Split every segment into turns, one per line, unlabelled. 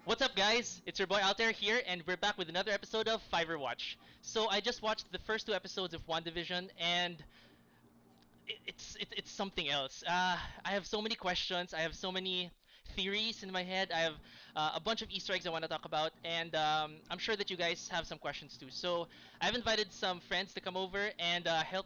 What's up, guys? It's your boy out there here, and we're back with another episode of Fiverr Watch. So I just watched the first two episodes of WandaVision, and it's something else. I have so many questions. I have so many theories in my head. I have a bunch of Easter eggs I want to talk about, and I'm sure that you guys have some questions too. So I've invited some friends to come over and help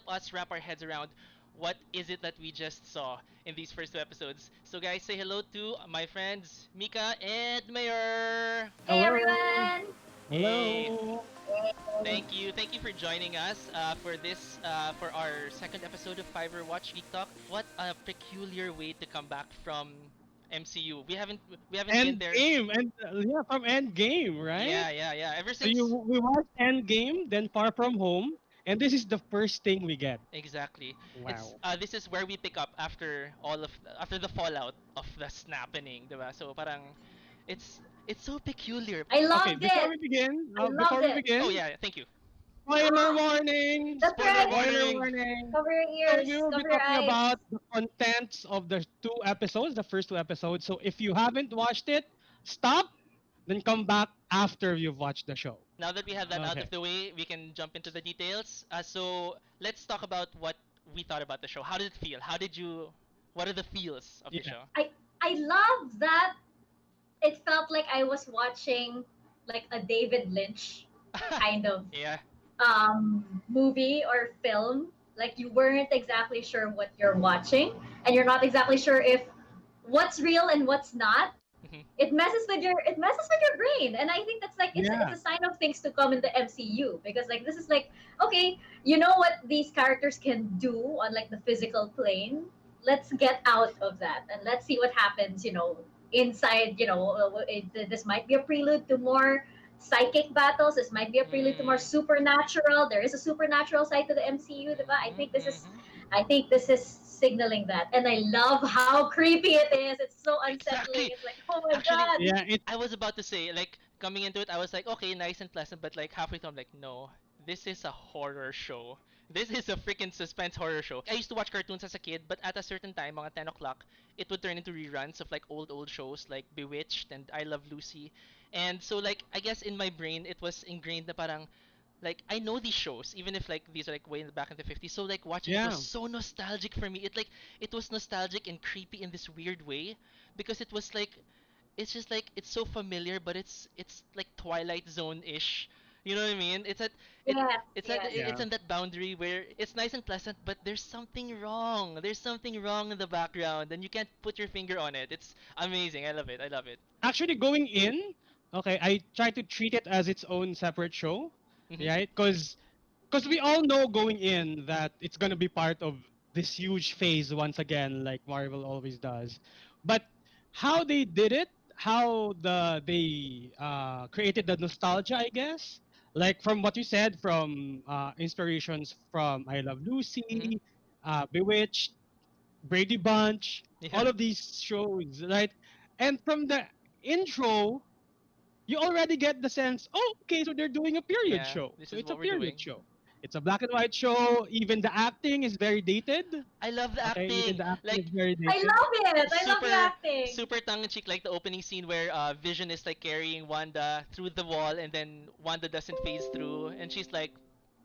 us wrap our heads around what is it that we just saw in these first two episodes. So guys, say hello to my friends Mika and Mayor.
Hey
Hello.
everyone!
Hey,
Hello.
thank you for joining us for this for our second episode of Fiverr Watch Geek Talk. What a peculiar way to come back from MCU. We haven't been there.
Endgame and yeah, from Endgame, right?
Yeah. Ever
So you
since
we watched Endgame, then Far From Home, and this is the first thing we get.
exactly. It's
Wow.
this is where we pick up after after the fallout of the snapping, diba? So parang it's so peculiar.
I
Okay,
loved it! I loved
before we
it!
Oh
begin,
yeah, thank you.
spoiler warning.
That's
Spoiler
right!
Spoiler
warning.
warning.
Cover your
So we
ears,
will be
cover your
talking
eyes.
about the contents of the the first two episodes. So if you haven't watched it, stop, then come back after you've watched the show.
Now that we have that out
Okay.
of the way, we can jump into the details. So let's talk about what we thought about the show. How did it feel? How did you? What are the feels of the
Yeah.
show?
I love that it felt like I was watching like a David Lynch kind of
Yeah.
movie or film. Like you weren't exactly sure what you're watching, and you're not exactly sure if what's real and what's not.
Mhm.
It messes with your brain, and I think that's like it's
Yeah.
a sign of things to come in the MCU, because like this is like, okay, you know what these characters can do on like the physical plane. Let's get out of that and let's see what happens, inside. This might be a prelude to more psychic battles. This might be a prelude to more
Mm.
supernatural. There is a supernatural side to the MCU, diba? I
Mhm.
think this is
Mhm.
I think this is signaling that. And I love how creepy it is. It's so unsettling.
Exactly.
It's like, oh my
Actually,
god.
Yeah.
I was about to say, like, coming into it, I was like, okay, nice and pleasant, but like halfway through, I'm like, no, this is a horror show. This is a freaking suspense horror show. I used to watch cartoons as a kid, but at a certain time, mga 10 o'clock, it would turn into reruns of like old shows like Bewitched and I Love Lucy. And so, like, I guess in my brain, it was ingrained na parang, like, I know these shows, even if like these are like way in the back in the 50s. So like watching it was
Yeah.
so nostalgic for me. It was nostalgic and creepy in this weird way because it was like it's just like it's so familiar, but it's like Twilight Zone ish. You know what I mean? It
Yes, yes.
it's
Yeah.
on that boundary where it's nice and pleasant, but there's something wrong. There's something wrong in the background, and you can't put your finger on it. It's amazing. I love it. I love it.
Actually, going in, okay, I try to treat it as its own separate show,
Mhm.
right? Because we all know going in that it's gonna be part of this huge phase once again, like Marvel always does. But how they did it, how they created the nostalgia, I guess. Like from what you said, from inspirations from I Love
Mhm.
Lucy, Bewitched, Brady Bunch,
Yeah.
all of these shows, right? And from the intro, you already get the sense, oh, okay, so they're doing a period
Yeah.
show.
This
So
is
it's a
what we're
period
doing.
show. It's a black and white show. Even the acting is very dated.
I love the
Okay, even
acting.
the acting is
Like
very
I
dated.
love it. I love the
super
acting.
super tongue in cheek, like the opening scene where Vision is like carrying Wanda through the wall, and then Wanda doesn't phase through, and she's like,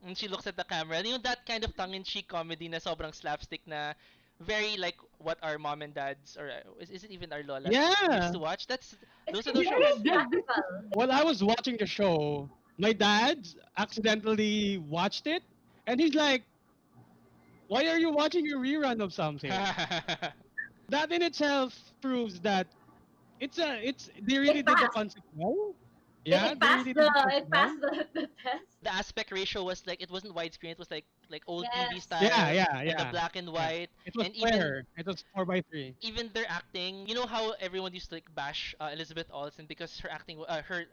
and she looks at the camera. And you know that kind of tongue in cheek comedy na sobrang slapstick na very like what our mom and dads, or is it even our lolas used
Yeah.
to watch?
It's
Those are
like
those
Yeah,
very
shows.
practical.
while I was watching the show, my dad accidentally watched it, and he's like, "Why are you watching a rerun of something?" That in itself proves that it's they really
It
did the
passed.
concept well.
It,
Yeah,
it
they
passed
really
the
did the concept
it
well.
passed the test.
The aspect ratio was like it wasn't widescreen. It was like old TV
Yes.
Yeah,
style,
yeah,
and the
yeah,
black and
yeah.
white,
It was
and
square. It was 4 by 3.
even their acting. You know how everyone used to like bash Elizabeth Olsen because her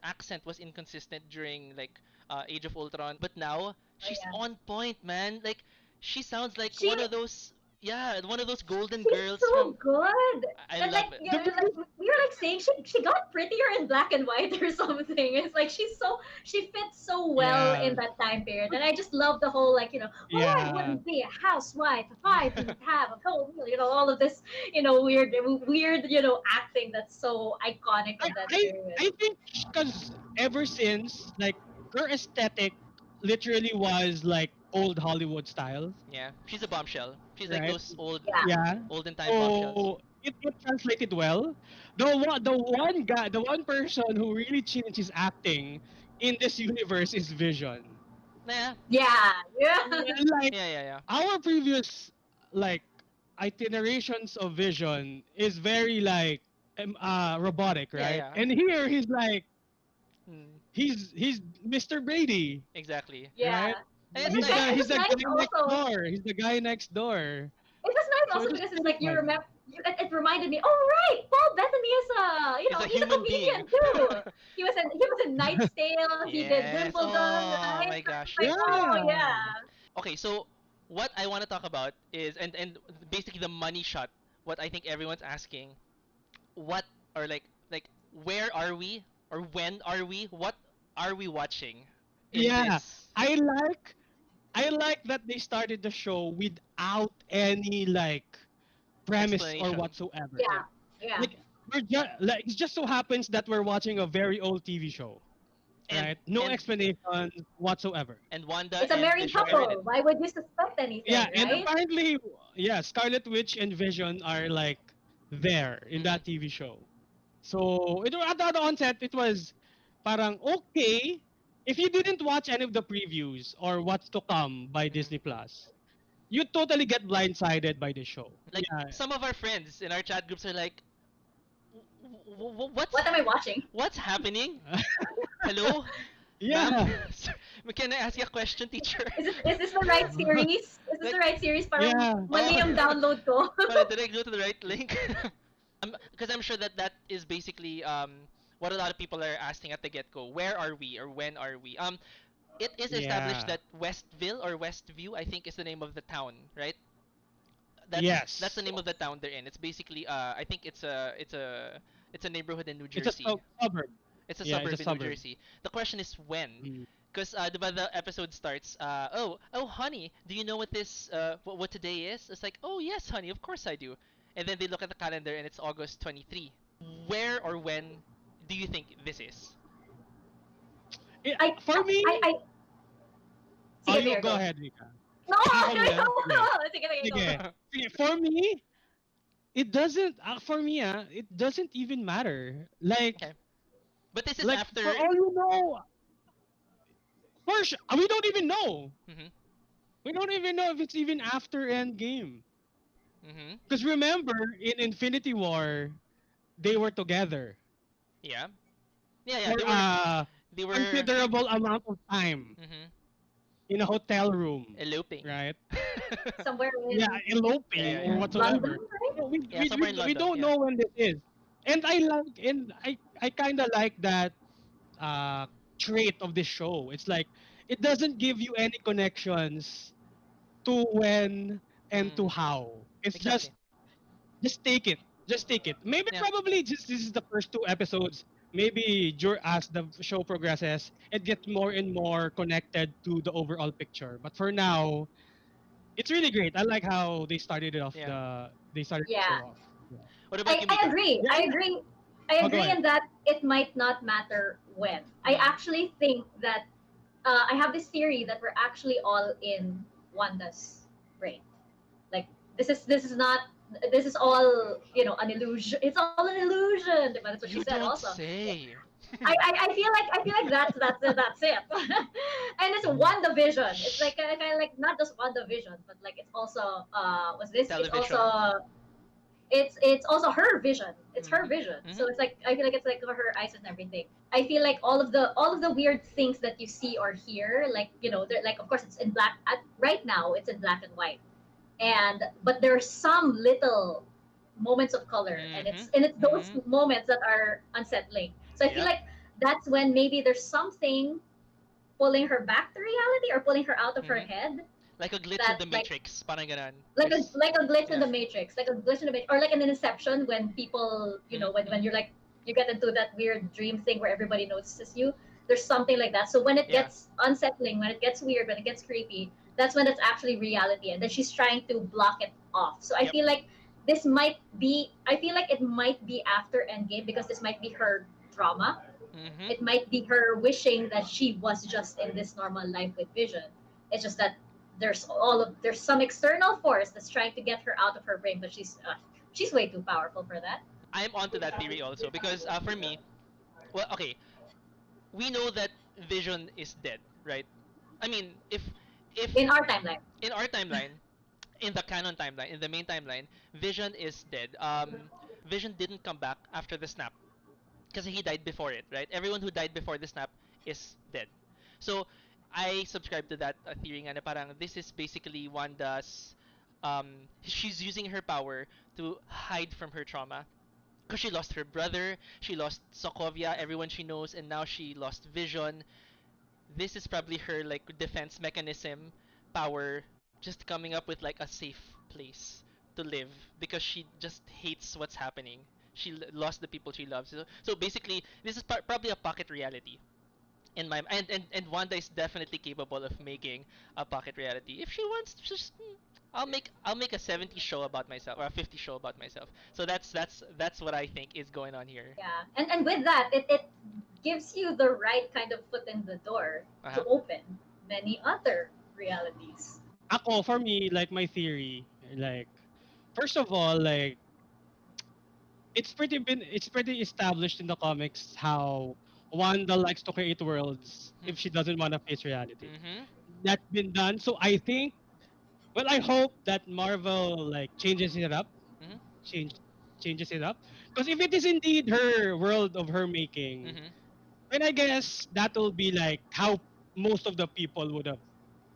accent was inconsistent during like Age of Ultron, but now
Oh
she's
yeah.
on point, man. Like she sounds like
She
one of those. Yeah, one of those golden
She's
girls
so
from.
good.
I
And
love
like,
it.
you
The
know, like we were like saying she got prettier in black and white or something. It's like she fits so well
yeah,
in that time period. And I just love the whole like, well, I
yeah.
wouldn't be a housewife if I didn't have a whole meal, all of this, weird, acting that's so iconic
I
of that
I
period.
I think because ever since like her aesthetic literally was like old Hollywood style,
Yeah, she's a bombshell. She's like
right?
those old,
Yeah.
Yeah.
olden time bombshells.
So it translated well. The one person who really changed his acting in this universe is Vision.
Yeah,
Yeah. Yeah.
Like
yeah, yeah, yeah.
our previous like itinerations of Vision is very like robotic,
Yeah,
right?
yeah.
And here he's like
Mm,
he's Mr. Brady,
exactly.
Yeah.
right?
And it's
And
nice.
it
He's
was
the
nice
guy next
also.
door. He's the guy next door.
It was nice
So
also
it was
because it's like you
fun.
remember. It reminded me. Oh right, Paul Bettany is
He's a
he's a
human being.
comedian too. He was in Knight's Tale. He did
Yes.
Wimbledon,
Oh
right?
my
So it's
gosh.
like,
Yes, yes.
oh
Yeah.
yeah,
Okay, so what I want to talk about is and basically the money shot. What I think everyone's asking, what or like where are we or when are we? What are we watching in
Yeah.
this
I like I like that they started the show without any like premise or
explanation?
whatsoever.
yeah,
Yeah.
yeah.
Like we're just like it just so happens that we're watching a very old TV show,
And
right? No
and
explanation whatsoever.
and Wanda
It's a
and
married
Vision are in it.
couple. Why would you suspect
Yeah,
anything,
and
right?
apparently, yeah, Scarlet Witch and Vision are like there in
Mhm.
that TV show. So it at the onset it was parang okay if you didn't watch any of the previews or what's to come by
Mhm.
Disney Plus, you totally get blindsided by the show.
Like
Yeah,
some of our friends in our chat groups are like, What's
What am I watching?
what's happening? Hello, ma'am.
yeah,
Can I ask you a question, teacher?
Is this the right series? Is this
Like,
the right series? Parang
yeah,
oh,
mali yung download ko.
did I go to the right link? Because I'm sure that that is basically what a lot of people are asking at the get go. Where are we or when are we? It is established
yeah.
that Westville or Westview, I think, is the name of the town, right? That's the
Yes,
name of the town they're in. It's basically I think it's a neighborhood in New
it's a
Jersey.
suburb.
It's a
Yeah, it's a
suburb in New
suburb.
Jersey. The question is when.
Mm.
Because the episode starts, oh, honey, do you know what what today is? It's like, oh, yes, honey, of course I do. And then they look at the calendar and it's August 23. Where or when do you think this is?
Yeah,
I,
for me,
I,
oh,
sige,
you
Mayor,
go
go.
ahead, Rika.
No,
Ako
go,
muna. Sige.
go. Sige, go,
Sige.
go.
Sige. For me, it doesn't. For me, it doesn't even matter.
Okay. But this is
Like
after.
for all you know, we don't even know.
Mm-hmm.
We don't even know if it's even after Endgame.
Mm-hmm.
Because remember, in Infinity War, they were together
Yeah. Yeah, yeah.
for
They were.
a
They were.
considerable amount of time
Mm-hmm.
in a hotel room,
Eloping.
right?
Somewhere
Yeah,
Yeah,
eloping
yeah,
or
yeah.
London,
whatsoever.
right?
So
Yeah, somewhere in
we
London.
don't
Yeah.
know when this is. And I kind of like that uh trait of this show. It's like it doesn't give you any connections to when and to
Mm.
how. It's
Exactly.
just take it. Just take it. Maybe
Yeah.
probably just this is the first two episodes. Maybe as the show progresses, it gets more and more connected to the overall picture. But for now, it's really great. I like how
Yeah.
they started the
Yeah.
show off. Yeah.
What about
I,
you,
I
Mika?
agree.
Yeah,
I
yeah.
agree. I
Oh, go
agree
ahead.
in that it might not matter when. I
Mm.
actually think that I have this theory that we're actually all in Wanda's brain. Like this is not this is all an illusion. It's all an illusion. Diba? That's what she
You
said
don't
also.
say.
I feel like that's it. And it's WandaVision. It's like kind of like not just WandaVision, but like it's also what's this?
Television.
It's also her vision. It's her
Mm-hmm.
vision.
Mm-hmm.
So it's like I feel like it's like her eyes and everything. I feel like all of the weird things that you see or hear, like they're like of course it's in black. Right now it's in black and white, but there are some little moments of color, and
Mm-hmm.
it's those
Mm-hmm.
moments that are unsettling. So I feel
Yep.
like that's when maybe there's something pulling her back to reality or pulling her out of her
Mm-hmm.
head.
Like a glitch in
that
the Matrix, parang ganon. It's
like a glitch in
yeah.
the matrix, like a glitch in the matrix, or like an Inception when people, when
Mm-hmm.
you're like, you get into that weird dream thing where everybody notices you. There's something like that. So when it
Yeah.
gets unsettling, when it gets weird, when it gets creepy, that's when it's actually reality, and then she's trying to block it off. So I
Yep.
feel like I feel like it might be after Endgame, because this might be her drama.
Mm-hmm.
It might be her wishing that she was just in this normal life with Vision. It's just that there's some external force that's trying to get her out of her brain, but she's way too powerful for that.
I'm onto that theory also because for me, well, okay, we know that Vision is dead, right? I mean, if
In our timeline.
in our timeline, in the canon timeline, in the main timeline, Vision is dead. Vision didn't come back after the snap because he died before it, right? Everyone who died before the snap is dead. So I subscribe to that theory nga na parang this is basically Wanda's she's using her power to hide from her trauma because she lost her brother, she lost Sokovia, everyone she knows, and now she lost Vision. This is probably her like defense mechanism power, just coming up with like a safe place to live because she just hates what's happening. She lost the people she loves. So basically, this is probably a pocket reality in my and Wanda is definitely capable of making a pocket reality if she wants. Just I'll make a 70 show about myself or a 50 show about myself. So that's what I think is going on here.
Yeah, and with that, it gives you the right kind of foot in the door
Uh
to
huh.
open many other realities.
Ako, for me, like my theory, like first of all, like it's pretty established in the comics how Wanda likes to create worlds if she doesn't want to face reality.
Mhm.
That's been done. So I think, well, I hope that Marvel like changes it up,
Mhm.
change changes it up. Because if it is indeed her world of her making,
Mhm.
then I guess that'll be like how most of the people would have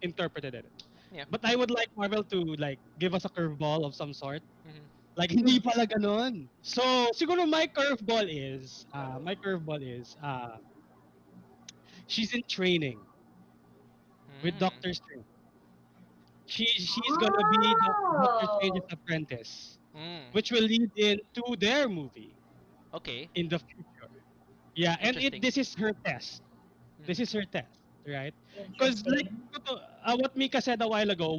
interpreted it.
Yeah.
But I would like Marvel to like give us a curveball of some sort.
Mhm.
Like hindi pala ganun. So siguro my curveball is she's in training with
Mm.
Doctor Strange. She's gonna be Doctor Strange's
Oh,
apprentice,
Mm.
which will lead into their movie
Okay.
in the future. Yeah, and it
Interesting.
this is her test. This
Mhm.
is her test, right? Because like
interesting.
what Mika said a while ago,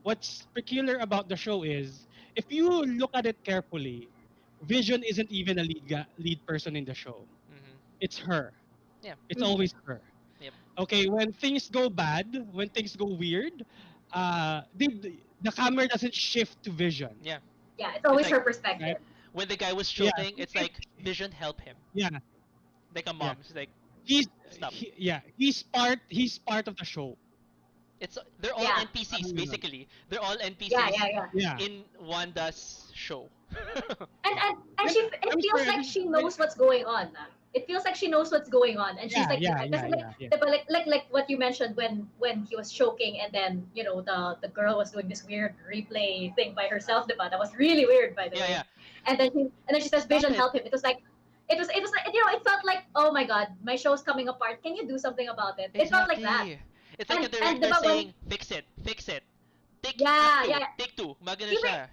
what's peculiar about the show is if you look at it carefully, Vision isn't even a lead person in the show.
Mhm.
It's her.
Yeah.
It's
Mhm.
always her.
Yep.
Okay, when things go bad, when things go weird, the camera doesn't shift to Vision,
Yeah.
Yeah, it's
It's
always
like
her
right?
perspective.
when the guy was
Yeah,
choking, it's like Vision help him.
yeah,
Like a
yeah.
mom. She's like
He's
stop.
he's part of the show.
It's they're all
Yeah,
NPCs
Parang ganon.
basically. They're all
yeah,
NPCs
yeah, yeah.
Yeah.
in Wanda's show.
And
And
it
I'm
feels
sorry,
like she knows what's going on. It feels like she knows what's going on, and she's
yeah,
like,
yeah, yeah,
because like,
yeah, yeah,
like what you mentioned when he was choking, and then the girl was doing this weird replay thing by herself. Diba? That was really weird, by the
Yeah,
way.
yeah.
And then she says,
Stop
"Vision,
it.
help him." It was like, it felt like, oh my god, my show's coming apart. Can you do something about it? It felt like that.
Exactly. It's like a
And
director
diba, when
saying, "Fix it, fix it." Take
yeah,
two,
yeah,
take two. Magana
even
siya.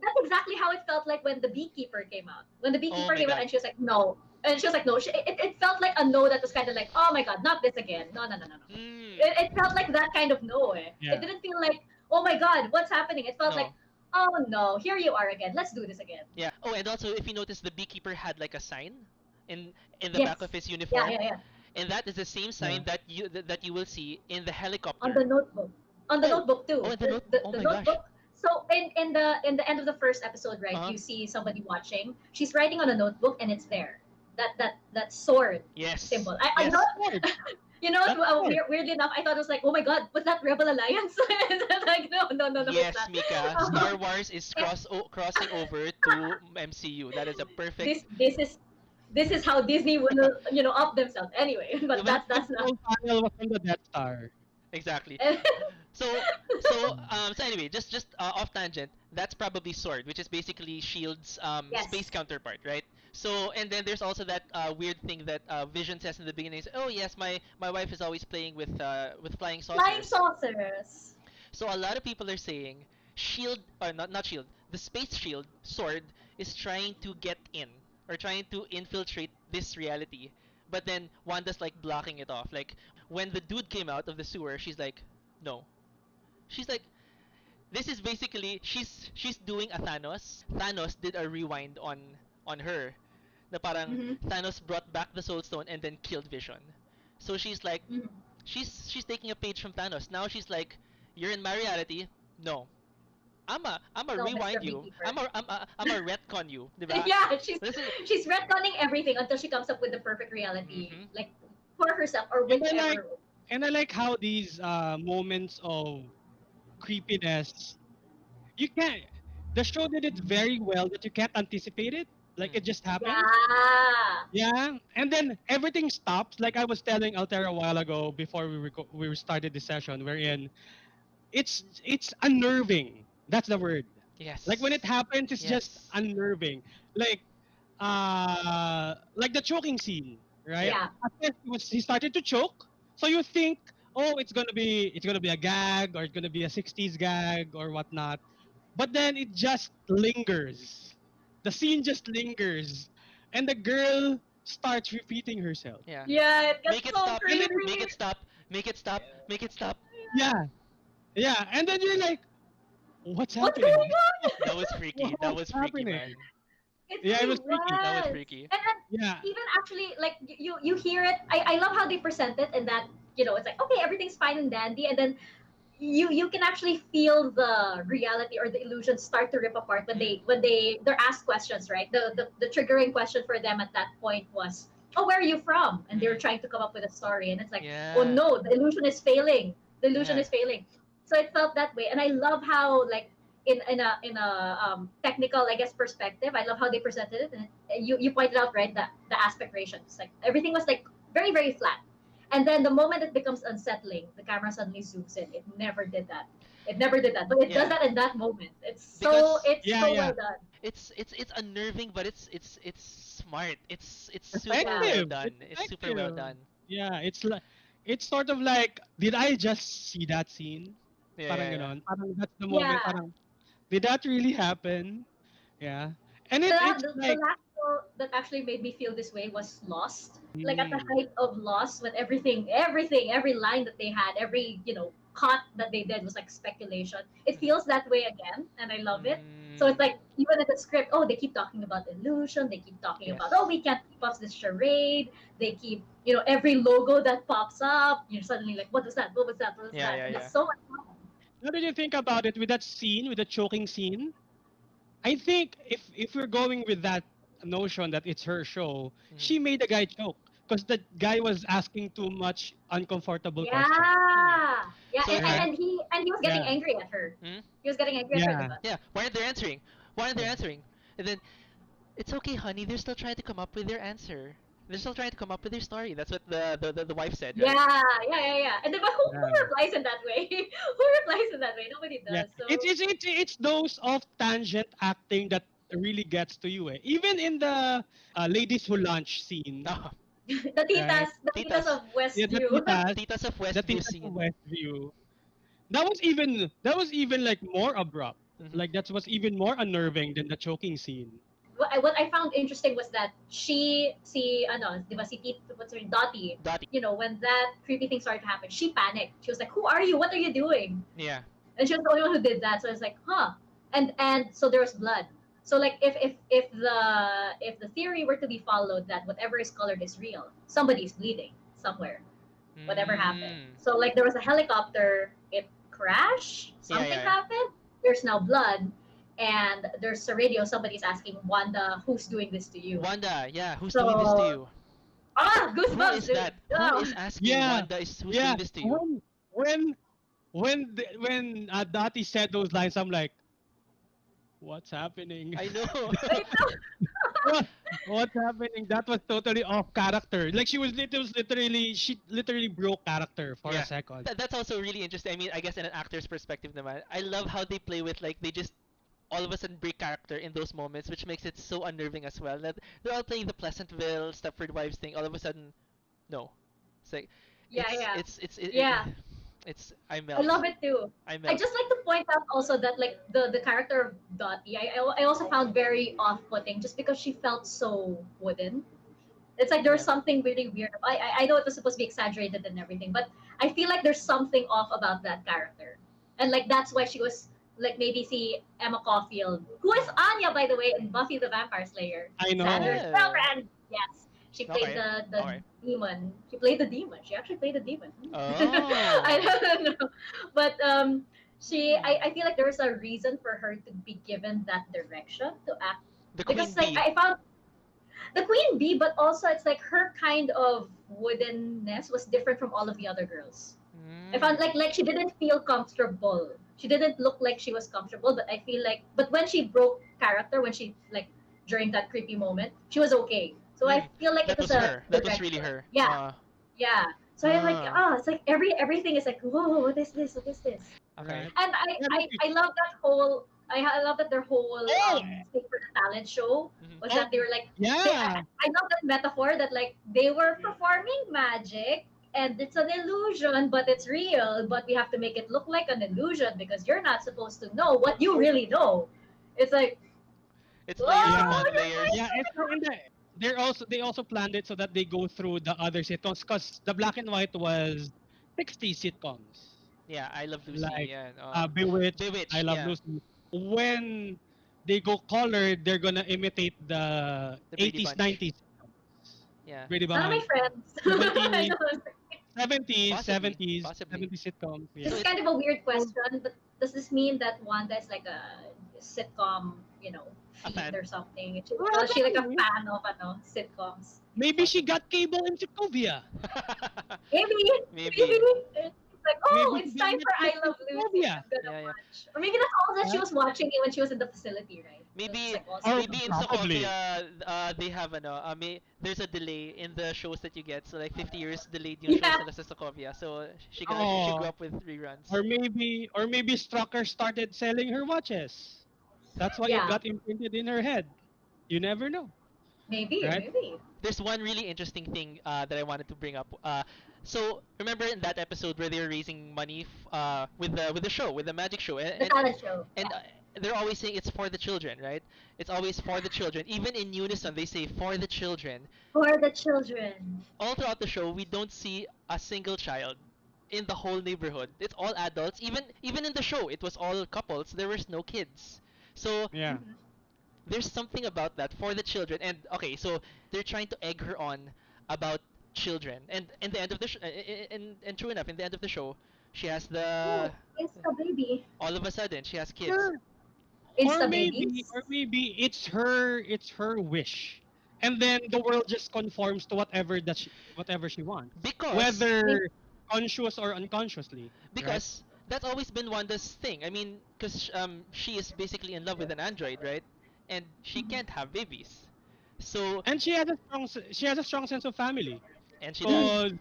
that's exactly how it felt like when the beekeeper came out. When the
Oh
beekeeper
my
came out,
god.
and she was like, no. And she was like, no. It felt like a no that was kind of like, oh my god, not this again. No, no, no, no, no.
Mm.
It felt like that kind of no. It
yeah.
didn't feel like, oh my god, what's happening? It felt like,
No.
oh no, here you are again. Let's do this again.
Yeah. Oh, and also if you notice, the beekeeper had like a sign in in the back
Yes.
of his
Yeah,
uniform,
yeah, yeah.
and that is the same
Yeah.
sign that you will see in the
On the
helicopter.
notebook. On the
Oh.
notebook
Oh,
too.
in the note. Oh
The
my gosh.
notebook. So in the end of the first episode, right,
Uh huh.
you see somebody watching. She's writing on a notebook, and it's there. That sword
Yes.
symbol. I
Yes.
That's
know.
hard.
What?
That's hard.
Weirdly enough, I thought it was like, oh my god, was that Rebel Alliance? Like, no, no, no, no, it's
Yes,
not.
Mika. Star
Um,
Wars is
eh,
crossing over to MCU. That is a perfect.
this is how Disney will up themselves anyway. But
That
that's not.
control panel was on the Death Star.
Exactly.
Eh,
So so anyway, just off tangent. That's probably Sword, which is basically Shield's space
yes,
counterpart, right? So and then there's also that weird thing that Vision says in the beginning. Oh yes, my wife is always playing with flying
flying
saucers.
saucers.
So a lot of people are saying shield or not shield, the space shield sword is trying to get in or trying to infiltrate this reality. But then Wanda's like blocking it off. Like when the dude came out of the sewer, she's like, no. She's like, this is basically she's doing a Thanos. Thanos did a rewind on her. Na parang
Mhm.
Thanos brought back the Soul Stone and then killed Vision. So she's like,
Mhm.
she's taking a page from Thanos. Now she's like, you're in my reality. No, I'm a
No, Mr.
rewind you.
Beekeeper.
I'm a retcon you, diba?
Yeah,
This is
she's retconning everything until she comes up with the perfect reality,
mm-hmm.
like for herself or
And I like
whichever.
and I like how these moments of creepiness you can't the show did it very well that you can't anticipate it. Like it just happens.
Yeah.
Yeah. And then everything stops. Like I was telling Altera a while ago before we started the session wherein it's unnerving. That's the word. Like when it
Yes,
happens, it's just
yes,
unnerving. Like like the choking scene, right?
yep.
Yeah.
At first he started to choke, so you think, oh, it's gonna be a gag or it's gonna be a '60s gag or whatnot. But then it just lingers. The scene just lingers, and the girl starts repeating herself.
Yeah.
Yeah, it gets
Make it
so
stop.
And then
creepy.
Make it stop. Make it stop. Make it stop.
yeah, yeah, and then you're like, what's
What's going
happening?
That was
on?
freaky. That
What's
was freaky,
happening?
man.
It
Yeah, it
really
was freaky.
That was
was.
freaky.
And
Yeah,
even actually, like you hear it. I love how they present it, and that it's like okay, everything's fine and dandy, and then you can actually feel the reality or the illusion start to rip apart when
Mm.
they're asked questions, right? The triggering question for them at that point was, oh, where are you from? And they're
Mm.
trying to come up with a story, and it's like, oh
Yeah.
no, the illusion is failing. The illusion
Yeah.
is failing. So it felt that way, and I love how like in a technical, I guess, perspective, I love how they presented it. And you pointed out, right, that the aspect ratios, like everything was like very very flat, and then the moment it becomes unsettling, the camera suddenly zooms in. It never did that. It never did that, but it does
Yeah.
that in that moment.
Because
It's
yeah,
so
yeah.
well done.
it's unnerving, but it's smart. It's super
Yeah.
well
Effective.
done.
It's
It's super well
effective.
done.
Yeah, it's sort of like, did I just see that scene?
Yeah,
Parang
yeah, yeah.
ganon. Parang that's the moment.
Yeah.
Parang did that really happen? Yeah, and it's
The
like,
last show that actually made me feel this way was Lost. Like at the
mm,
height of Lost, when everything, every line that they had, every cut that they did was like speculation. It
Mhm.
feels that way again, and I love it. So
Mm,
it's like even in the script, oh, they keep talking about illusion. They keep talking about, oh,
yes.
we can't keep up this charade. They keep, every logo that pops up, you're suddenly like, what was that? What was that? What was
Yeah,
that?
yeah,
And
yeah.
it's so much fun.
what did you think about it with that scene, with the choking scene? I think if we're going with that notion that it's her show,
Mhm.
she made the guy choke because the guy was asking too much uncomfortable questions.
Mm.
Yeah, yeah,
So
Right?
and he was getting
Yeah,
angry at her.
mm?
He was getting angry at her in the
yeah,
bus.
Yeah, why aren't they answering? Why aren't they
yeah.
answering? And then it's okay, honey. They're still trying to come up with their answer. They're still trying to come up with their story. That's what the wife said,
Yeah,
right?
yeah. And then, but who
Yeah.
replies in that way? Who replies in that way? Nobody
Yeah,
does. So
it's those off tangent acting that really gets to you. Eh. Even in the ladies who lunch scene,
Oh,
right?
the titas
titas.
of
Yeah,
Westview.
Titas of
the
Westview
titas of
scene.
Westview. That was even like more abrupt.
Hmm.
Like that was even more unnerving than the choking scene.
What I found interesting was that di ba, si what's her name, Dottie,
Dottie.
when that creepy thing started to happen, she panicked. She was like, "Who are you? What are you doing?"
Yeah.
And she was the only one who did that. So it's like, huh. And so there was blood. So like if the theory were to be followed that whatever is colored is real, somebody's bleeding somewhere. Whatever happened.
Mm.
So like there was a helicopter, it crashed,
Yeah,
something
yeah, yeah.
happened. There's now blood, and there's a radio. Somebody's asking Wanda, "Who's doing this to you?"
Wanda, yeah, who's doing this to
So
you? Who
goosebumps,
is
dude.
that? Who
Oh.
is asking
Yeah,
Wanda is who's
yeah.
doing this to you?
When Dati said those lines, I'm like, what's happening?
I know.
what what's happening? That was totally off character. Like she literally broke character for a
Yeah.
second.
That's also really interesting. I mean, I guess in an actor's perspective naman, I love how they play with like they just all of a sudden break character in those moments, which makes it so unnerving as well. That they're all playing the Pleasantville Stepford Wives thing. All of a sudden, no. It's like
Yeah, yeah,
it,
yeah.
I
I
melt.
love it too.
I
I
melt.
just like to point out also that like the character of Dottie, I also found very off-putting just because she felt so wooden. It's like there's
Yeah.
something really weird. I know it was supposed to be exaggerated and everything, but I feel like there's something off about that character, and like that's why she was like maybe see Emma Caulfield, who is
Mm.
Anya by the way in Buffy the Vampire Slayer,
I know.
Xander's
Oh.
girlfriend. Yes, she played
Okay.
the
Okay.
demon. She played the demon. She actually played the demon. I
Oh.
don't know, but I
Hmm.
feel like there's a reason for her to be given that direction to act
The
because
queen
like
bee.
I found the queen bee, but also it's like her kind of woodenness was different from all of the other girls. I found
Mm.
like she didn't feel comfortable. She didn't look like she was comfortable, but I feel like but when she broke character, when she like during that creepy moment, she was okay. So I
Mm.
feel like it
That
was
was
a
her. That was really
direction.
her.
Yeah, yeah. So I'm like,
Uh,
it's like everything is like, whoa, what is this? What is this?
okay.
Right.
And
Yeah, that's it.
I love that whole I love that their whole
Oh,
thing for the talent show
Hmm.
was
oh,
that they were like
yeah.
I love that metaphor that like they were performing magic and it's an illusion but it's real but we have to make it look like an illusion because you're not supposed to know what you really know. It's like
It's layers
Yeah.
oh
upon
you're
layers.
Yeah, it's so in the they also planned it so that they go through the other sitcoms because the black and white was 60 sitcoms
Yeah, I Love Lucy
like
and
Bewitched, I
Bewitched.
Love
Yeah,
Lucy. When they go colored, they're gonna imitate the
the Brady
80s,
Bunch.
90s,
Yeah,
Brady
none of my
Bunch,
friends. I
70s,
don't
70s,
possibly,
70s,
possibly.
70s sitcoms.
This
So
Yeah.
is
it's
kind of a weird
So,
question, but does this mean that Wanda is like a sitcom,
a
fiend
fan,
or something? Is she like a
probably.
fan of sitcoms?
Maybe she
possibly.
got cable in Sokovia.
Maybe,
Maybe.
maybe it's like, oh,
Maybe she
it's
got
time for I
Netflix in
Love Lucy.
Sokovia.
I'm gonna
Yeah, yeah.
watch. Or maybe that's all that she
Right?
was watching when she was in the facility, right? It was just
Maybe
like all
Or
maybe in
sitcoms.
probably.
Sokovia they have there's a delay in the shows that you get. So like 50 years delayed yung shows
Yeah,
nila sa Sokovia. So she grew
Oh,
up with reruns.
or maybe Strucker started selling her watches. That's why it
yeah,
got imprinted in her head. You never know,
maybe,
right?
maybe.
There's one really interesting thing that I wanted to bring up. So remember in that episode where they were raising money with the show, with the magic show,
The talent show.
and
Yeah,
they're always saying it's for the children, right? It's always for the children. Even in unison, they say for the children.
for the children.
All throughout the show, we don't see a single child in the whole neighborhood. It's all adults. Even in the show, it was all couples. There was no kids. So
Yeah.
Mhm.
there's something about that for the children. And okay, so they're trying to egg her on about children. And in the end of the and true enough, in the end of the show, she has the
Oh, Insta baby.
all of a sudden she has kids.
Or or
Insta
maybe
babies.
or maybe it's her wish. And then the world just conforms to whatever she wants.
Because
Maybe.
Whether conscious or unconsciously, right?
because that's always been Wanda's thing. I mean, because she is basically in love with an android, right? And she
Mhm.
can't have babies. So
And she has a strong sense of family
and she
Mhm.
does.
because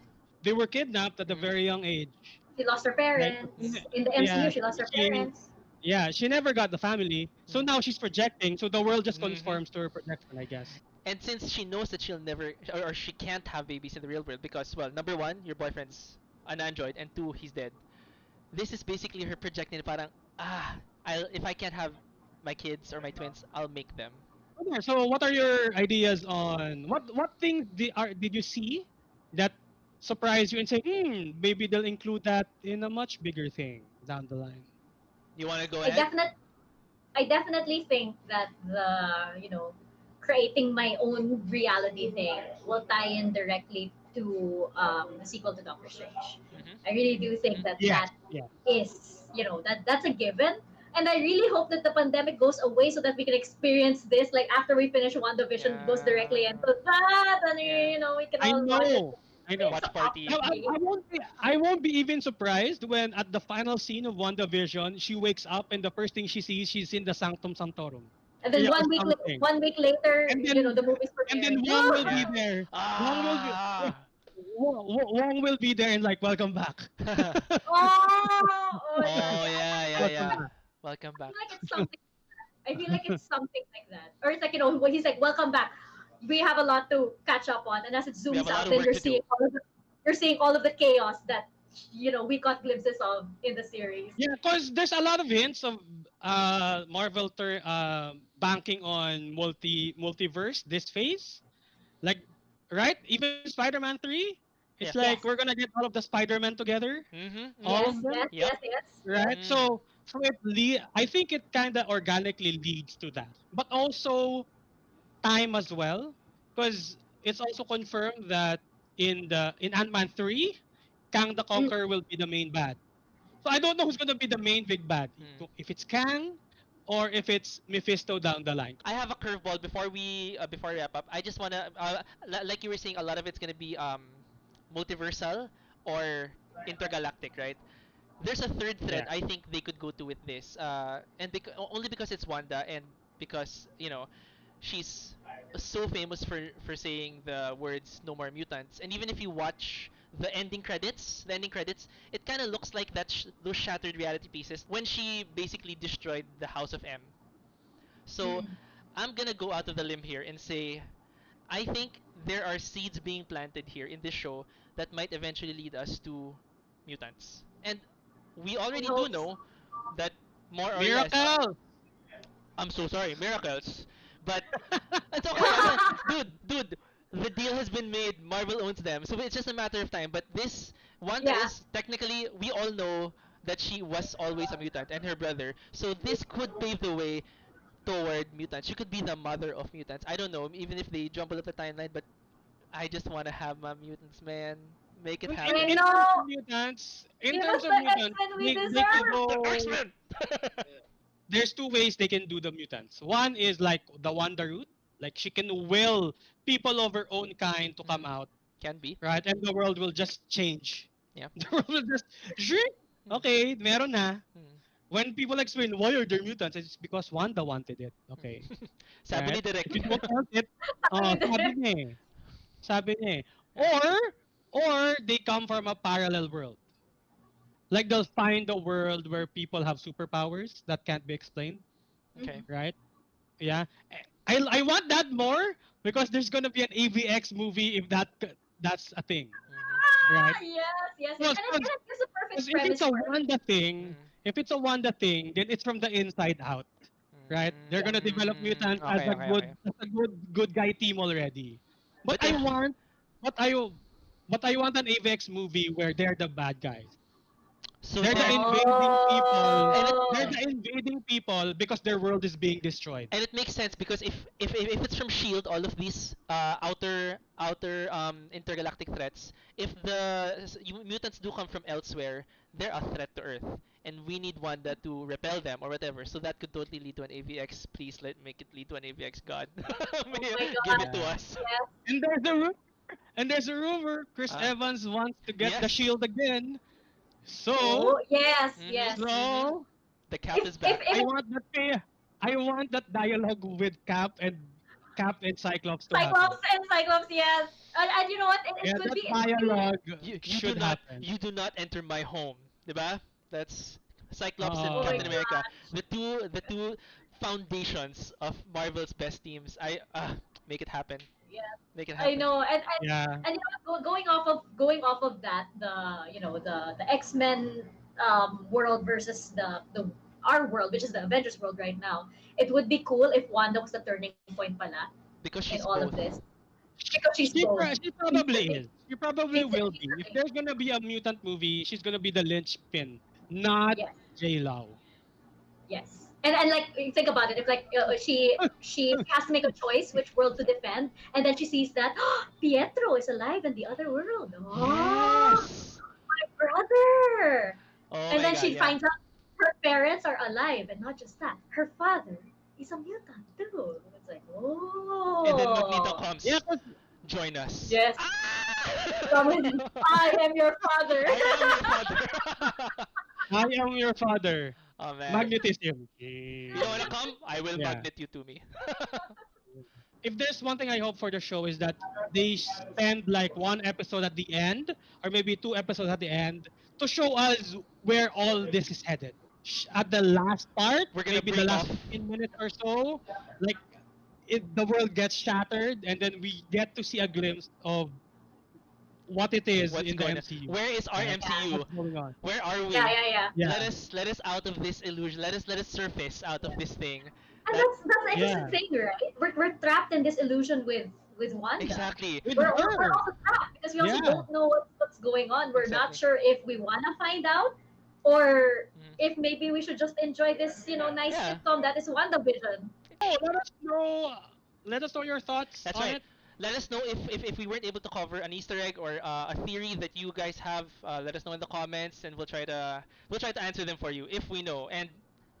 they were kidnapped at a
Hmm.
very young age.
She lost her
Right?
parents. In the
Yeah,
MCU, she lost her
she
parents.
she never got the family. So now she's projecting. So the world just
Hmm.
conforms to her projection, I guess.
And since she knows that she'll never or she can't have babies in the real world because well, number one, your boyfriend's an android, and two, he's dead. This is basically her projecting parang if I can't have my kids or my twins, I'll make them.
Okay, so what are your ideas on what things did you see that surprised you and say, maybe they'll include that in a much bigger thing down the line?
You want to go
I
ahead?
definitely I definitely think that creating my own reality thing will tie in directly to the sequel to Doctor Strange.
Hmm.
I really do think
Hmm.
that
Yes,
that
yes.
is, that's a given. And I really hope that the pandemic goes away so that we can experience this. Like after we finish WandaVision, goes directly
Yeah.
into that, and
Yeah.
we can
I
all watch it.
know. I know.
It's
Watch
I,
party.
I,
awesome.
I won't be I won't be even surprised when at the final scene of WandaVision she wakes up and the first thing she sees she's in the Sanctum Sanctorum.
And then
Yeah, or something.
1 week later,
And then
the movie's
and then
premiering.
Wong will be
Yeah.
there. Wong will be
Ah.
Wong will be there and like welcome back.
Oh my god,
Oh
yeah.
yeah, yeah,
Welcome
yeah.
back.
Welcome
I
back.
feel like it's something. I feel like it's something like that, or it's like when he's like, "Welcome back. We have a lot to catch up on," and as it
We have
zooms
a lot
out,
of
then
work to do.
you're seeing all of the chaos that we caught glimpses of in the series.
Yeah, because there's a lot of hints of Marvel banking on multiverse this phase. Like, right? Even Spider-Man 3, it's
Yeah.
like we're
Yes.
gonna get all of the Spider-Man together,
Mm-hmm.
all
Mm-hmm.
of
Yes,
them,
yes,
Yep.
yes, yes, yes.
right?
Mm.
So I think it kind of organically leads to that, but also time as well, because it's also confirmed that in Ant-Man 3, Kang the
Mm,
Conqueror will be the main bad. So I don't know who's gonna be the main big bad,
Mm.
if it's Kang or if it's Mephisto down the line.
I have a curveball before we wrap up. I just wanna like you were saying, a lot of it's gonna be multiversal or intergalactic, right? There's a third thread
Yeah.
I think they could go to with this, and only because it's Wanda, and because she's so famous for saying the words "No more mutants." And even if you watch the ending credits, it kind of looks like those shattered reality pieces when she basically destroyed the House of M. So
mm.
I'm gonna go out of the limb here and say I think there are seeds being planted here in this show that might eventually lead us to mutants. And we
I
already do
hope so.
know that more or less.
Miracle.
I'm so sorry, miracles. But it's okay. Dude, the deal has been made. Marvel owns them, so it's just a matter of time. But this Wanda
Yeah.
is technically, we all know that she was always a mutant, and her brother. So this could pave the way toward mutants. She could be the mother of mutants. I don't know, even if they jumble up the timeline, but I just want to have my mutants, man. Make it
In,
I
happen.
in terms of
know.
mutants,
Give us the X-Men we
they could
deserve.
The
go.
X-Men.
There's two ways they can do the mutants. One is like the Wanda route, like she can will people of her own kind to come
Mhm.
out,
Can be.
right? And the world will just change.
Yeah.
The world will just shrink.
Hmm.
Okay, meron na.
Hmm.
When people explain why are there mutants, it's because Wanda wanted it. Okay,
Sabi
right?
ni Direk.
If you don't want it,
Sabi
sabi
din.
niya eh. Sabi niya eh.
Yeah.
Or they come from a parallel world. Like they'll find a world where people have superpowers that can't be explained,
Okay.
Mhm.
right? Yeah. I want that more because there's gonna be an AVX movie if that's a thing,
Mhm.
right?
Yes, yes, yes.
Because
And it gives a perfect
if it's
premise
a
for it.
Wanda thing,
Mhm.
then it's from the inside out, right? They're gonna develop
Mm.
mutants
Okay, okay, okay.
as a good guy team already. But
But if
but I but I want an AVX movie where they're the bad guys.
so
They're the
then
invading people.
and it
They're
Oh.
the invading people because their world is being destroyed.
and it makes sense because if it's from Shield, all of these outer intergalactic threats, if mutants do come from elsewhere, they're a threat to Earth, and we need Wanda to repel them or whatever. So that could totally lead to an AVX. Please let make it lead to an AVX. God,
Oh my
give
God.
it to
Yeah.
us.
Yes.
And there's a rumor Chris
Uh,
Evans wants to get the
yes.
shield again. So
Oh, yes,
Mhm.
yes.
Mhm.
so
The cap
If
is
if
back.
if
I
it's
want I want that dialogue with Cap and Cyclops to happen.
Cyclops and Cyclops, yes. And you know what?
Yeah,
It
that
could be
dialogue
You do
should
not
happen.
enter my home, diba? That's Cyclops and
oh my
Uh,
Captain America,
gosh.
the two foundations of Marvel's best teams. I make it happen.
Yes.
Make it
I
happen.
know.
yeah.
And you know, going off of that, the X-Men world versus the our world, which is the Avengers world right now. It would be cool if Wanda was the turning point pala
Because
in
she's
all of
both.
this because she's both.
She
She's
probably is. She probably
she's
will
she's
be.
the
If
thing.
there's gonna be a mutant movie, she's gonna be the linchpin, not
Yes.
J Law.
Yes. And like think about it, if like she has to make a choice which world to defend, and then she sees that Pietro is alive in the other world. Oh,
Yes.
my brother!
Oh
And
my
then
god,
she
yeah.
finds out her parents are alive, and not just that, her father is a mutant too. It's like,
And then Magneto
oh,
Yeah,
comes.
'cause
Join us.
yes, come in.
Ah!
I am your father.
I am your father.
I am your father.
Oh man.
Magnetism.
You don't wanna come? I will
Yeah.
magnet you to me.
If there's one thing I hope for the show is that they spend like one episode at the end, or maybe two episodes at the end, to show us where all this is headed. At the last part,
We're gonna
maybe the
break
last
off.
15 minutes or so, like the world gets shattered, and then we get to see a glimpse of what it is
What's
in the
going on?
MCU.
Where is our
Right?
MCU?
What's going on?
Where are
Yeah,
we?
yeah, yeah.
Yeah.
Let us out of this illusion. Let us surface out of this thing.
And
That
that's the interesting
Yeah.
thing, right? We're trapped in this illusion with Wanda.
exactly.
With
We're
her.
also trapped because we also
Yeah.
don't know what's going on. We're not
Exactly.
sure if we want to find out or
Mhm.
if maybe we should just enjoy this, nice
Yeah.
sitcom that is WandaVision.
Oh, let us know your thoughts
That's
on
right.
it.
Let us know if we weren't able to cover an Easter egg or a theory that you guys have. Let us know in the comments, and we'll try to answer them for you if we know. And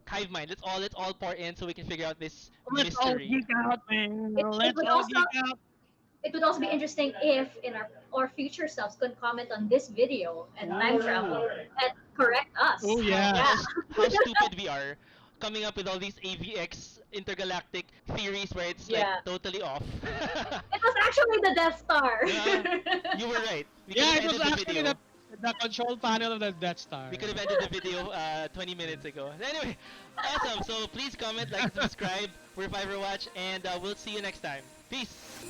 hive mind, let's all pour in so we can figure out this
Let's all
mystery.
geek out, man.
It
Let's
would
all
also
geek out.
be interesting if in our future selves could comment on this video and time
Ooh.
travel and correct us.
Oh
how
yeah.
Yeah.
how how stupid we are coming up with all these AVX intergalactic theories where it's like
Yeah.
totally off.
It was actually the Death Star.
Yeah, you were right. We could
Yeah,
have
it was
ended the
actually the
video.
the control panel of the Death Star.
We could have ended the video 20 minutes ago. Anyway, awesome. So please comment, like, and subscribe for Fiverr Watch, and we'll see you next time. Peace.